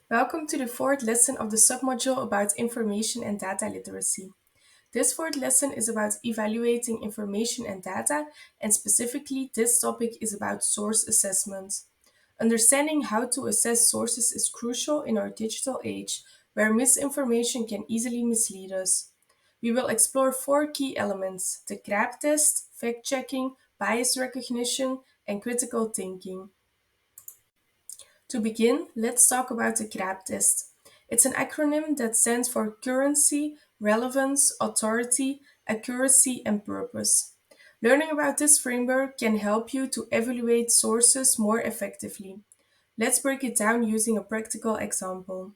Welcome to the fourth lesson of the submodule about information and data literacy. This fourth lesson is about evaluating information and data, and specifically, this topic is about source assessment. Understanding how to assess sources is crucial in our digital age, where misinformation can easily mislead us. We will explore four key elements: the CRAB test, fact checking, bias recognition, and critical thinking. To begin, let's talk about the CRAB test. It's an acronym that stands for Currency, Relevance, Authority, Accuracy, and Purpose. Learning about this framework can help you to evaluate sources more effectively. Let's break it down using a practical example.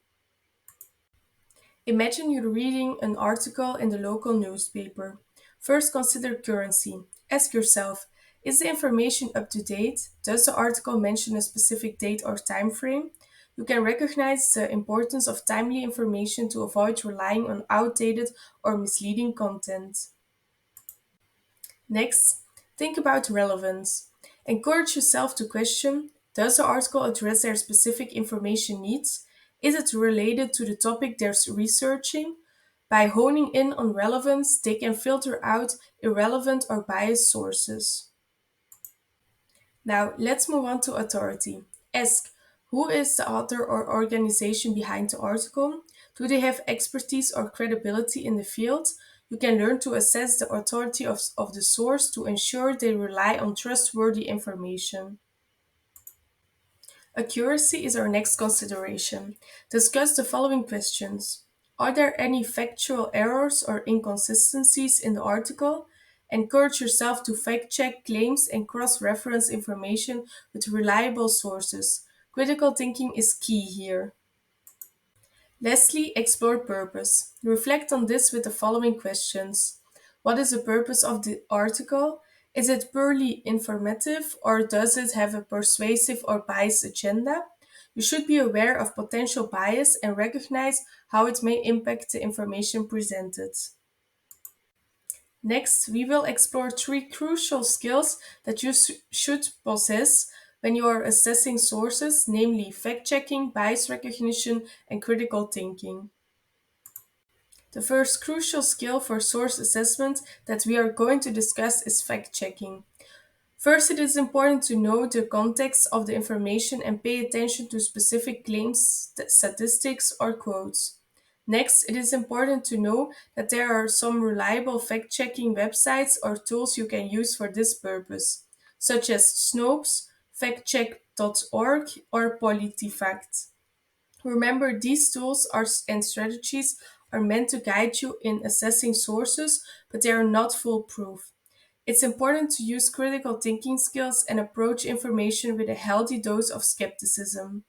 Imagine you're reading an article in the local newspaper. First, consider currency. Ask yourself, is the information up to date? Does the article mention a specific date or time frame? You can recognize the importance of timely information to avoid relying on outdated or misleading content. Next, think about relevance. Encourage yourself to question, does the article address their specific information needs? Is it related to the topic they're researching? By honing in on relevance, they can filter out irrelevant or biased sources. Now, let's move on to authority. Ask, who is the author or organization behind the article? Do they have expertise or credibility in the field? You can learn to assess the authority of the source to ensure they rely on trustworthy information. Accuracy is our next consideration. Discuss the following questions. Are there any factual errors or inconsistencies in the article? Encourage yourself to fact check claims and cross reference information with reliable sources. Critical thinking is key here. Lastly, explore purpose. Reflect on this with the following questions. What is the purpose of the article? Is it purely informative or does it have a persuasive or biased agenda? You should be aware of potential bias and recognize how it may impact the information presented. Next, we will explore three crucial skills that you should possess when you are assessing sources, namely fact checking, bias recognition, and critical thinking. The first crucial skill for source assessment that we are going to discuss is fact checking. First, it is important to know the context of the information and pay attention to specific claims, statistics, or quotes. Next, it is important to know that there are some reliable fact checking websites or tools you can use for this purpose, such as Snopes, factcheck.org, or PolitiFact. Remember, these tools and strategies are meant to guide you in assessing sources, but they are not foolproof. It's important to use critical thinking skills and approach information with a healthy dose of skepticism.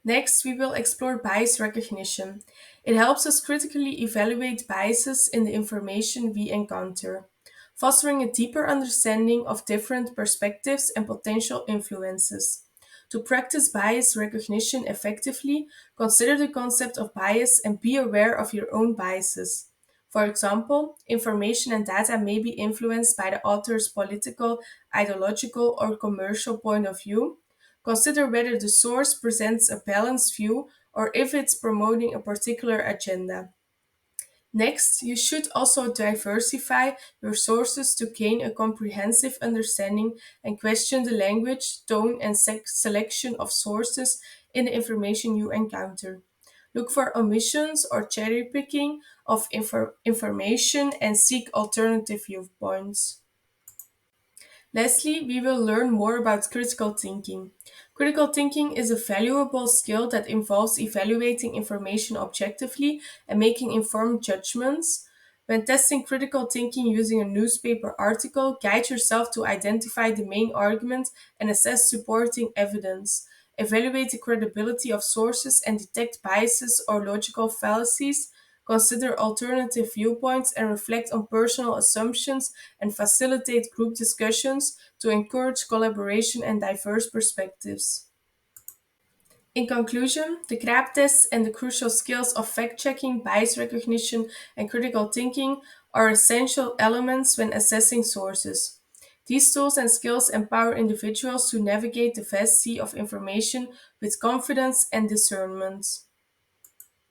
Next, we will explore bias recognition. It helps us critically evaluate biases in the information we encounter, fostering a deeper understanding of different perspectives and potential influences. To practice bias recognition effectively, consider the concept of bias and be aware of your own biases. For example, information and data may be influenced by the author's political, ideological, or commercial point of view. Consider whether the source presents a balanced view or if it's promoting a particular agenda. Next, you should also diversify your sources to gain a comprehensive understanding and question the language, tone, and selection of sources in the information you encounter. Look for omissions or cherry picking of information and seek alternative viewpoints. Lastly, we will learn more about critical thinking. Critical thinking is a valuable skill that involves evaluating information objectively and making informed judgments. When testing critical thinking using a newspaper article, guide yourself to identify the main argument and assess supporting evidence. Evaluate the credibility of sources and detect biases or logical fallacies. Consider alternative viewpoints and reflect on personal assumptions and facilitate group discussions to encourage collaboration and diverse perspectives. In conclusion, the CRAB test and the crucial skills of fact checking, bias recognition, and critical thinking are essential elements when assessing sources. These tools and skills empower individuals to navigate the vast sea of information with confidence and discernment.